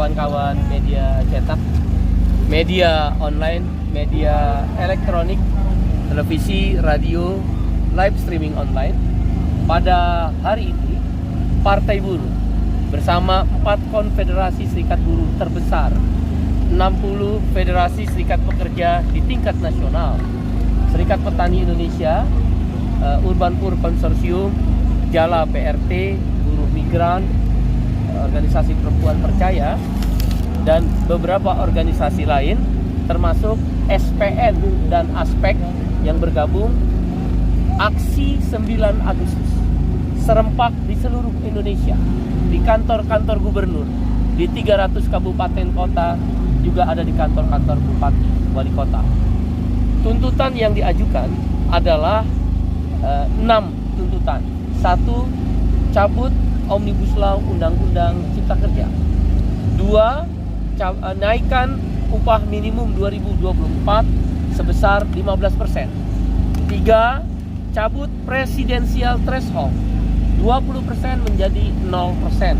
kawan-kawan media cetak, media online, media elektronik, televisi, radio, live streaming online. Pada hari ini, Partai Buruh bersama 4 konfederasi serikat buruh terbesar, 60 federasi serikat pekerja di tingkat nasional, Serikat Petani Indonesia, Urban Poor Consortium, Jala PRT, Buruh Migran, Organisasi Perempuan Percaya, dan beberapa organisasi lain termasuk SPN dan Aspek yang bergabung aksi 9 Agustus serempak di seluruh Indonesia, di kantor-kantor gubernur, di 300 kabupaten kota, juga ada di kantor-kantor bupati, wali kota. Tuntutan yang diajukan adalah 6 tuntutan. 1. Cabut Omnibus Law Undang-Undang Cipta Kerja. 2. Naikkan upah minimum 2024 sebesar 15%. 3. Cabut presidensial threshold 20% menjadi 0%.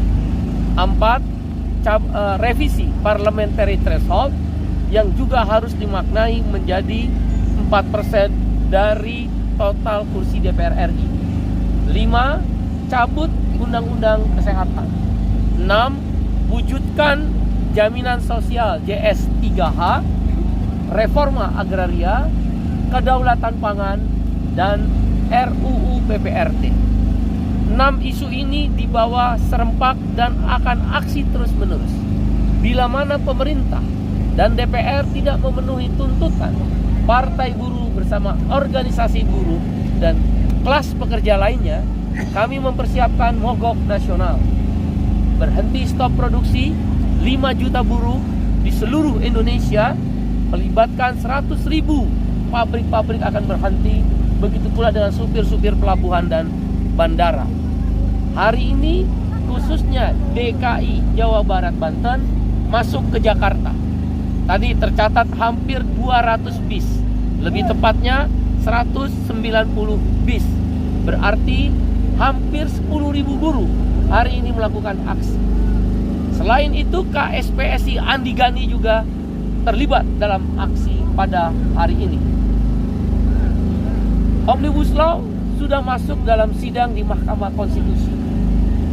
4. Revisi parliamentary threshold yang juga harus dimaknai menjadi 4% dari total kursi DPR RI. 5. Cabut Undang-Undang Kesehatan. 6. Wujudkan Jaminan Sosial JS 3H, Reforma Agraria, Kedaulatan Pangan, dan RUU PPRT. 6 isu ini dibawa serempak dan akan aksi terus-menerus. Bila mana pemerintah dan DPR tidak memenuhi tuntutan, Partai Buruh bersama organisasi buruh dan kelas pekerja lainnya, kami mempersiapkan mogok nasional. Berhenti stop produksi 5 juta buruh di seluruh Indonesia, melibatkan 100.000 pabrik-pabrik akan berhenti, begitu pula dengan supir-supir pelabuhan dan bandara. Hari ini khususnya DKI, Jawa Barat, Banten masuk ke Jakarta. Tadi tercatat hampir 200 bis, lebih tepatnya 190 bis. Berarti hampir 10.000 buruh hari ini melakukan aksi. Selain itu, KSPSI Andi Gani juga terlibat dalam aksi pada hari ini. Omnibus Law sudah masuk dalam sidang di Mahkamah Konstitusi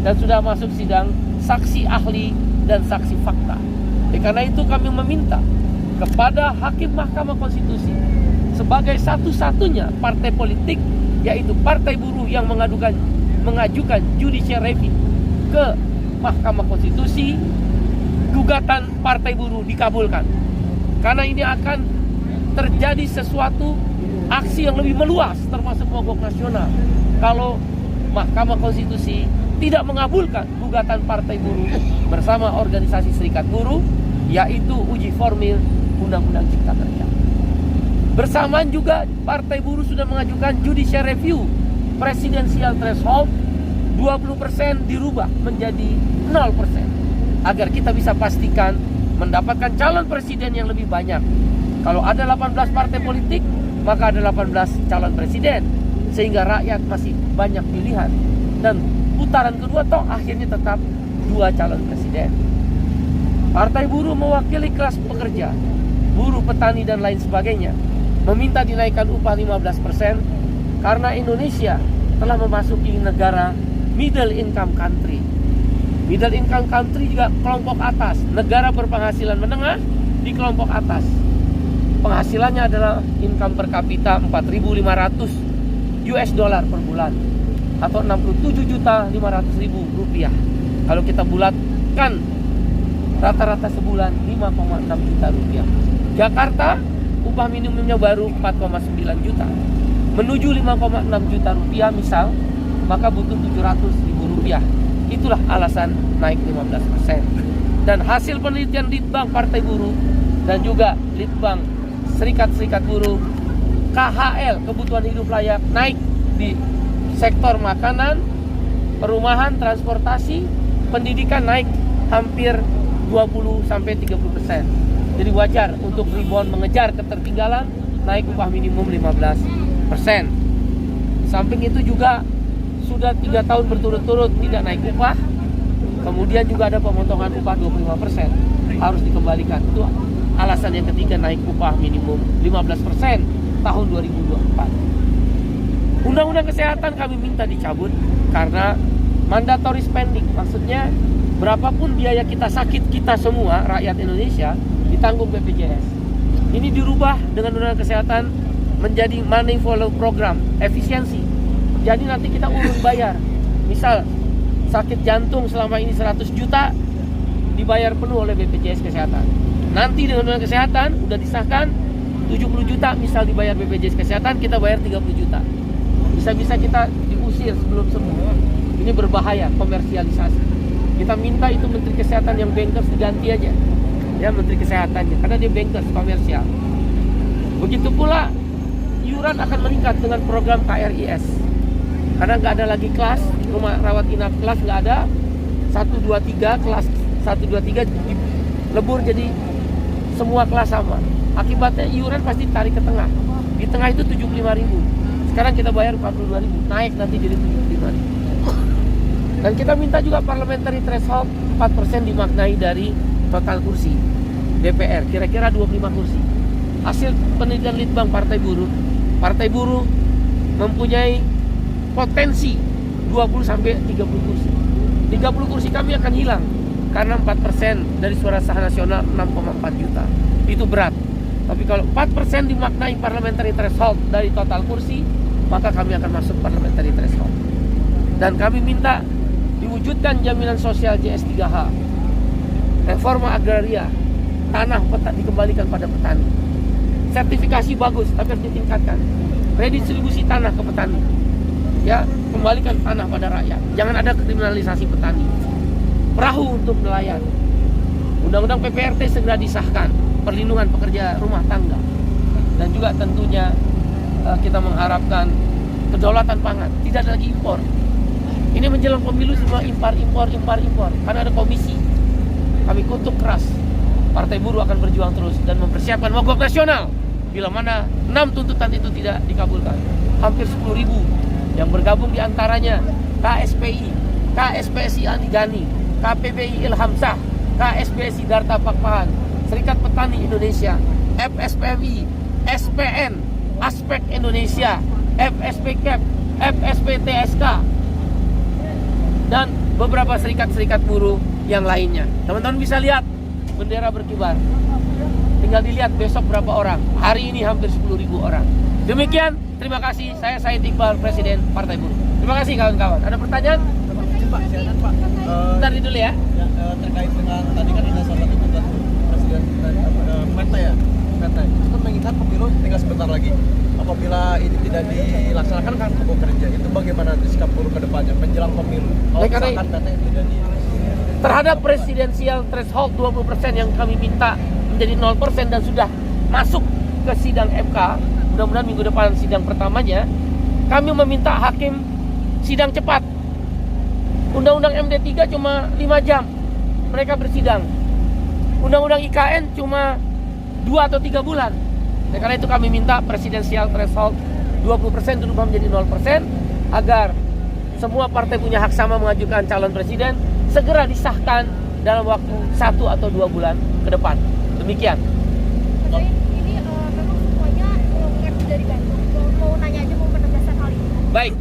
dan sudah masuk sidang saksi ahli dan saksi fakta. Karena itu kami meminta kepada Hakim Mahkamah Konstitusi sebagai satu-satunya partai politik, yaitu Partai Buruh, yang mengajukan judicial review ke Mahkamah Konstitusi, gugatan Partai Buruh dikabulkan. Karena ini akan terjadi sesuatu aksi yang lebih meluas, termasuk mogok nasional, kalau Mahkamah Konstitusi tidak mengabulkan gugatan Partai Buruh bersama organisasi serikat buruh, yaitu uji formil Undang-Undang Cipta Kerja. Bersamaan juga Partai Buruh sudah mengajukan judicial review presidensial threshold 20% dirubah menjadi 0%, agar kita bisa pastikan mendapatkan calon presiden yang lebih banyak. Kalau ada 18 partai politik, maka ada 18 calon presiden, sehingga rakyat masih banyak pilihan. Dan putaran kedua toh akhirnya tetap 2 calon presiden. Partai Buruh mewakili kelas pekerja, buruh, petani, dan lain sebagainya, meminta dinaikkan upah 15% karena Indonesia telah memasuki negara middle income country. Middle income country juga kelompok atas, negara berpenghasilan menengah di kelompok atas. Penghasilannya adalah income per kapita 4.500 US dollar per bulan, atau 67.500.000 rupiah. Kalau kita bulatkan rata-rata sebulan 5,6 juta rupiah. Jakarta upah minimumnya baru 4,9 juta. Menuju 5,6 juta rupiah misal, maka butuh 700.000 rupiah. Itulah alasan naik 15%. Dan hasil penelitian Litbang Partai Buruh dan juga Litbang Serikat-serikat Buruh, KHL, kebutuhan hidup layak, naik di sektor makanan, perumahan, transportasi, pendidikan naik hampir 20-30%. Jadi wajar untuk rebound mengejar ketertinggalan, naik upah minimum 15%. Samping itu juga sudah 3 tahun berturut-turut tidak naik upah, Kemudian juga ada pemotongan upah 25% harus dikembalikan. Itu alasan yang ketiga, naik upah minimum 15% tahun 2024. Undang-undang kesehatan kami minta dicabut karena mandatory spending. Maksudnya berapapun biaya kita sakit, kita semua rakyat Indonesia ditanggung BPJS. Ini dirubah dengan undang-undang kesehatan menjadi money follow program, efisiensi. Jadi nanti kita urus bayar. Misal sakit jantung selama ini 100 juta dibayar penuh oleh BPJS Kesehatan. Nanti dengan undang-undang kesehatan udah disahkan 70 juta misal dibayar BPJS Kesehatan, kita bayar 30 juta. Bisa-bisa kita diusir sebelum sembuh. Ini berbahaya, komersialisasi. Kita minta itu Menteri Kesehatan yang bankers diganti aja, ya, Menteri Kesehatannya, karena dia bankers komersial. Begitu pula iuran akan meningkat dengan program KRIS, karena nggak ada lagi kelas rumah rawat inap, kelas nggak ada 1, 2, 3, kelas 1, 2, 3 lebur jadi semua kelas sama. Akibatnya iuran pasti tarik ke tengah. Di tengah itu 75.000. Sekarang kita bayar 42.000, naik nanti jadi 75.000. Dan kita minta juga parliamentary threshold 4% dimaknai dari total kursi DPR, kira-kira 25 kursi. Hasil penelitian Litbang Partai Buruh mempunyai potensi 20-30 kursi. 30 kursi kami akan hilang karena 4% dari suara sah nasional 6,4 juta. Itu berat. Tapi kalau 4% dimaknai parliamentary threshold dari total kursi, maka kami akan masuk parliamentary threshold. Dan kami minta diwujudkan jaminan sosial JS3H, reforma agraria, tanah dikembalikan pada petani. Sertifikasi bagus, tapi harus ditingkatkan. Redistribusi tanah ke petani, ya, kembalikan tanah pada rakyat. Jangan ada kriminalisasi petani. Perahu untuk nelayan. Undang-undang PPRT segera disahkan, perlindungan pekerja rumah tangga. Dan juga tentunya kita mengharapkan kedaulatan pangan, tidak ada lagi impor. Ini menjelang pemilu semua impor, karena ada komisi. Kami kutuk keras. Partai Buruh akan berjuang terus dan mempersiapkan mogok nasional bila mana 6 tuntutan itu tidak dikabulkan. Hampir 10.000 yang bergabung diantaranya KSPI, KSPSI Andi Gani, KPBI Ilhamsah, KSBSI Darta Pakpahan, Serikat Petani Indonesia, FSPMI, SPN, Aspek Indonesia, FSPKEP, FSPTSK, dan beberapa serikat-serikat buruh yang lainnya. Teman-teman bisa lihat bendera berkibar. Tinggal dilihat besok berapa orang. Hari ini hampir 10.000 orang. Demikian, terima kasih. Saya Said Iqbal, Presiden Partai Buruh. Terima kasih kawan-kawan. Ada pertanyaan? Pak, silakan Pak. Bentar dulu ya. Terkait dengan tadi kan ada salah satu tuntutan Presiden Meta ya. Meta itu kan mengingat pemilu tinggal sebentar lagi. Apabila ini tidak dilaksanakan kan mogok kerja, itu bagaimana sikap buruh ke depannya menjelang pemilu? Misalkan Meta yang tidak terhadap presidensial threshold 20% yang kami minta menjadi 0% dan sudah masuk ke sidang MK, mudah-mudahan minggu depan sidang pertamanya, kami meminta hakim sidang cepat. Undang-undang MD3 cuma 5 jam mereka bersidang. Undang-undang IKN cuma 2 atau 3 bulan. Nah, karena itu kami minta presidensial threshold 20% berubah menjadi 0% agar semua partai punya hak sama mengajukan calon presiden, segera disahkan dalam waktu 1 atau 2 bulan ke depan. Demikian. Ini memang semuanya mengerti dari Bandung. Mau nanya aja, mau penegasan hal ini. Baik,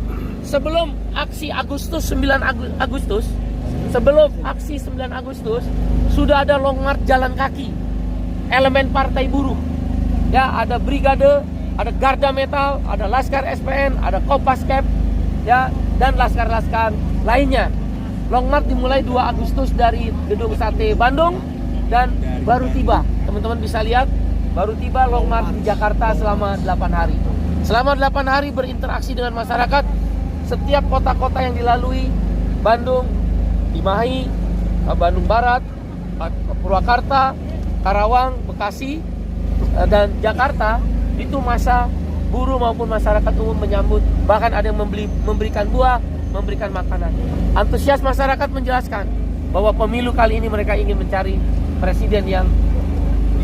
sebelum aksi Agustus 9 Agustus, sebelum aksi 9 Agustus sudah ada long march jalan kaki elemen partai buruh. Ya, ada brigade, ada Garda Metal, ada Laskar SPN, ada Kopaskep, ya, dan laskar-laskar lainnya. Long march dimulai 2 Agustus dari Gedung Sate Bandung dan baru tiba. Teman-teman bisa lihat, baru tiba long march di Jakarta selama 8 hari. Selama 8 hari berinteraksi dengan masyarakat. Setiap kota-kota yang dilalui, Bandung, Cimahi, Bandung Barat, Purwakarta, Karawang, Bekasi, dan Jakarta, itu masa buruh maupun masyarakat umum menyambut. Bahkan ada yang memberikan buah, memberikan makanan. Antusias masyarakat menjelaskan bahwa pemilu kali ini mereka ingin mencari presiden yang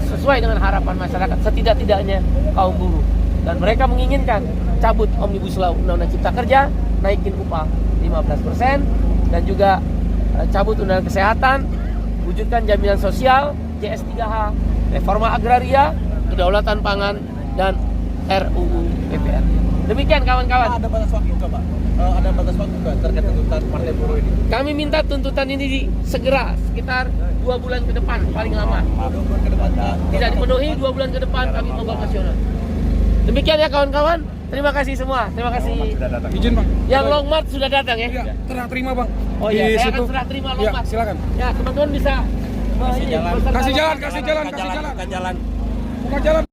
sesuai dengan harapan masyarakat, setidak-tidaknya kaum buruh. Dan mereka menginginkan cabut Omnibus Law, Undang-Undang Cipta Kerja, naikin upah 15%, dan juga cabut undang-undang kesehatan, wujudkan jaminan sosial, JS3H, reforma agraria, kedaulatan pangan, dan RUU PPR. Demikian kawan-kawan. Ada batas waktu juga, Pak. Ada batas waktu nggak terkait tuntutan Partai Buruh ini? Kami minta tuntutan ini segera, sekitar 2 bulan ke depan paling lama. 2 bulan ke depan, Pak. Tidak dipenuhi 2 bulan ke depan kami mogok nasional. Demikian ya kawan-kawan. Terima kasih semua. Terima kasih. Izin bang. Yang Long March sudah datang ya. Iya, terima bang. Oh iya, Di saya situ. akan serah terima Long Iya, March. silakan. Ya, teman-teman bisa Kasih jalan. Buka jalan. Buka jalan.